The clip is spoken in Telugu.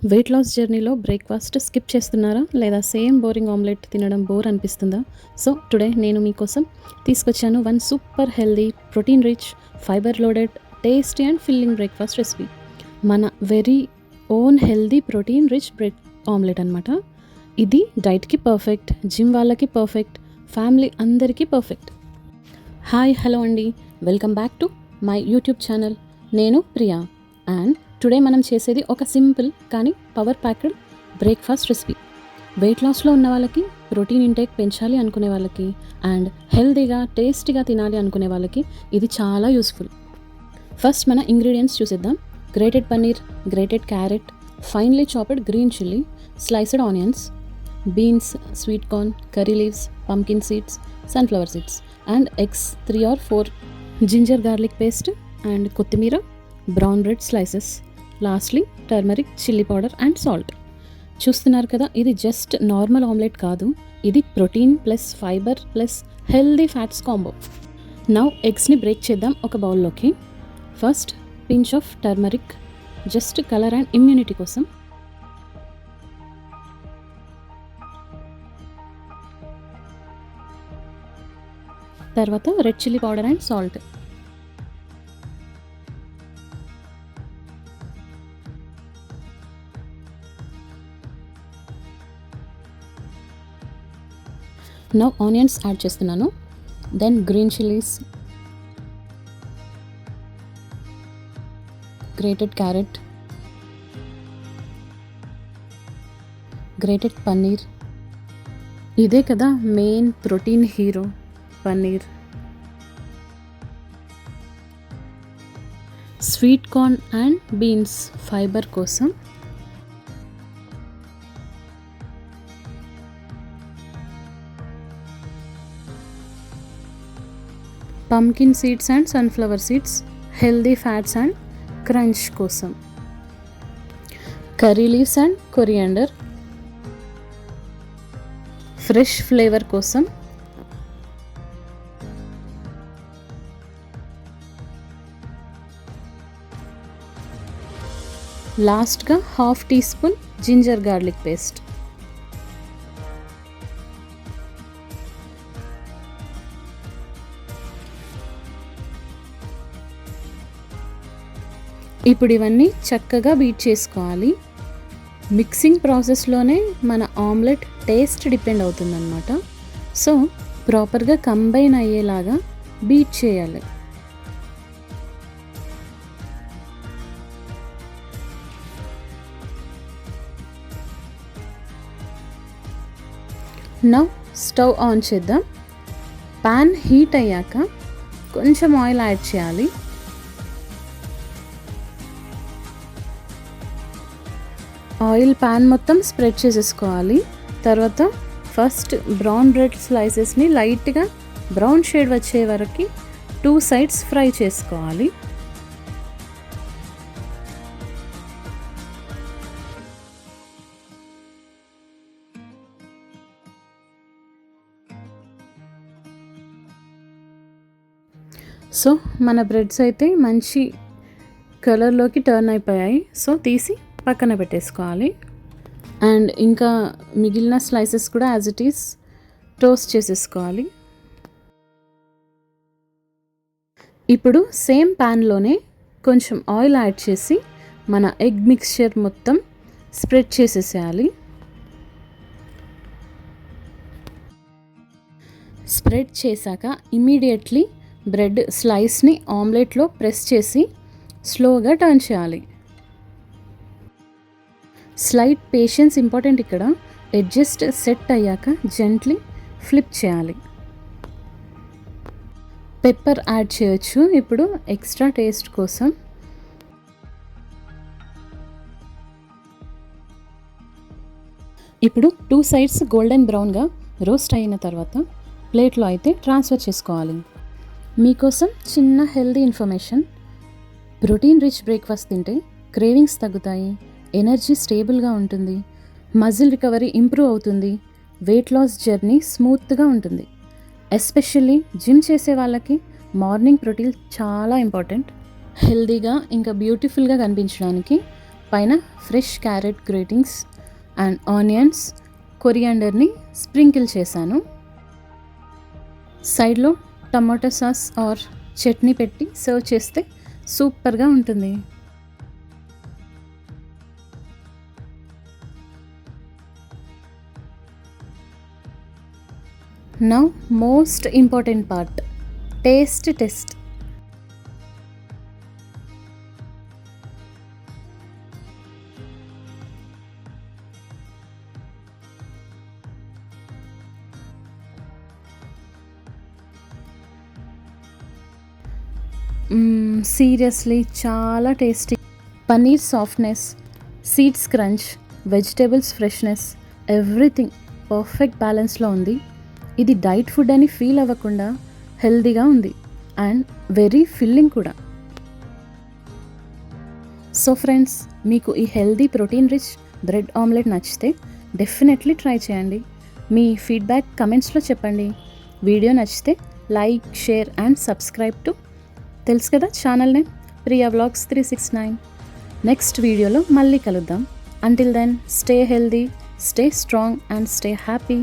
వెయిట్ లాస్ జర్నీలో బ్రేక్ఫాస్ట్ స్కిప్ చేస్తున్నారా? లేదా సేమ్ బోరింగ్ ఆమ్లెట్ తినడం బోర్ అనిపిస్తుందా? సో టుడే నేను మీకోసం తీసుకొచ్చాను one super healthy, protein rich, fibre loaded, tasty and filling breakfast recipe. మన very own healthy protein rich bread omelette అనమాట. ఇది డైట్కి పర్ఫెక్ట్, జిమ్ వాళ్ళకి పర్ఫెక్ట్, ఫ్యామిలీ అందరికీ పర్ఫెక్ట్. హాయ్ హలో అండి, welcome back to my YouTube channel. నేను ప్రియా అండ్ టుడే మనం చేసేది ఒక సింపుల్ కానీ power packed breakfast recipe. Wait లాస్లో ఉన్న వాళ్ళకి, ప్రోటీన్ ఇంటేక్ పెంచాలి అనుకునే వాళ్ళకి అండ్ హెల్తీగా టేస్టీగా తినాలి అనుకునే వాళ్ళకి ఇది చాలా యూస్ఫుల్. ఫస్ట్ మన ఇంగ్రీడియంట్స్ చూసేద్దాం. Grated paneer, grated carrot, finely chopped green chilli, sliced onions, beans, sweet corn, curry leaves, pumpkin seeds, sunflower seeds and eggs 3 or 4, ginger garlic paste and కొత్తిమీర, brown bread slices, lastly turmeric, chilli powder and salt. చూస్తున్నారు కదా, ఇది జస్ట్ నార్మల్ ఆమ్లెట్ కాదు, ఇది protein plus fibre plus healthy fats combo. Now ఎగ్స్ని బ్రేక్ చేద్దాం ఒక బౌల్లోకి. First pinch of turmeric, just colour and immunity కోసం. తర్వాత red chilli powder and salt. Now onions add చేస్తున్నాను. Then green chillies, grated carrot, grated paneer. ఇదే కదా main protein hero, paneer. Sweet corn and beans fibre కోసం. Pumpkin seeds and sunflower seeds healthy fats and crunch కోసం. Curry leaves and coriander fresh flavour కోసం. లాస్ట్గా 1/2 teaspoon జింజర్ గార్లిక్ పేస్ట్. ఇప్పుడు ఇవన్నీ చక్కగా బీట్ చేసుకోవాలి. మిక్సింగ్ ప్రాసెస్లోనే మన ఆమ్లెట్ టేస్ట్ డిపెండ్ అవుతుందన్నమాట. సో ప్రాపర్గా కంబైన్ అయ్యేలాగా బీట్ చేయాలి. నౌ స్టవ్ ఆన్ చేద్దాం. పాన్ హీట్ అయ్యాక కొంచెం ఆయిల్ యాడ్ చేయాలి. ఆయిల్ ప్యాన్ మొత్తం స్ప్రెడ్ చేసేసుకోవాలి. తర్వాత ఫస్ట్ బ్రౌన్ బ్రెడ్ స్లైసెస్ని లైట్గా బ్రౌన్ షేడ్ వచ్చే వరకు 2 sides ఫ్రై చేసుకోవాలి. సో మన బ్రెడ్స్ అయితే మంచి కలర్లోకి టర్న్ అయిపోయాయి. సో తీసి పక్కన పెట్టేసుకోవాలి. అండ్ ఇంకా మిగిలిన స్లైసెస్ కూడా యాజ్ ఇట్ ఈస్ టోస్ట్ చేసేసుకోవాలి. ఇప్పుడు సేమ్ ప్యాన్లోనే కొంచెం ఆయిల్ యాడ్ చేసి మన ఎగ్ మిక్స్చర్ మొత్తం స్ప్రెడ్ చేసేసేయాలి. స్ప్రెడ్ చేశాక ఇమీడియట్లీ బ్రెడ్ స్లైస్ని ఆమ్లెట్లో ప్రెస్ చేసి స్లోగా టర్న్ చేయాలి. స్లైట్ పేషెన్స్ ఇంపార్టెంట్ ఇక్కడ. ఎడ్జస్ట్ సెట్ అయ్యాక జెంట్లీ ఫ్లిప్ చేయాలి. పెప్పర్ యాడ్ చేయొచ్చు ఇప్పుడు ఎక్స్ట్రా టేస్ట్ కోసం. ఇప్పుడు 2 sides గోల్డెన్ బ్రౌన్గా రోస్ట్ అయిన తర్వాత ప్లేట్లో అయితే ట్రాన్స్ఫర్ చేసుకోవాలి. మీకోసం చిన్న healthy information. Protein rich breakfast తింటే క్రేవింగ్స్ తగ్గుతాయి, ఎనర్జీ స్టేబుల్గా ఉంటుంది, మజిల్ రికవరీ ఇంప్రూవ్ అవుతుంది, వెయిట్ లాస్ జర్నీ స్మూత్గా ఉంటుంది. ఎస్పెషల్లీ జిమ్ చేసే వాళ్ళకి మార్నింగ్ ప్రోటీన్ చాలా ఇంపార్టెంట్. హెల్దీగా ఇంకా బ్యూటిఫుల్గా కనిపించడానికి పైన fresh carrot gratings and onions, కొరియాండర్ని స్ప్రింకిల్ చేశాను. సైడ్లో టమాటో సాస్ ఆర్ చట్నీ పెట్టి సర్వ్ చేస్తే సూపర్గా ఉంటుంది. Now most important part, taste. Seriously చాలా tasty. Paneer softness, seeds crunch, vegetables freshness, everything perfect బ్యాలెన్స్లో ఉంది. ఇది డైట్ ఫుడ్ అని ఫీల్ అవ్వకుండా హెల్దీగా ఉంది అండ్ వెరీ ఫిల్లింగ్ కూడా. సో ఫ్రెండ్స్, మీకు ఈ healthy protein rich bread omelette నచ్చితే డెఫినెట్లీ ట్రై చేయండి. మీ ఫీడ్బ్యాక్ కమెంట్స్లో చెప్పండి. వీడియో నచ్చితే like, share and subscribe to, తెలుసు కదా channel name, Priya vlogs 369. Next వీడియోలో మళ్ళీ కలుద్దాం. Until then, stay healthy, stay strong and stay happy.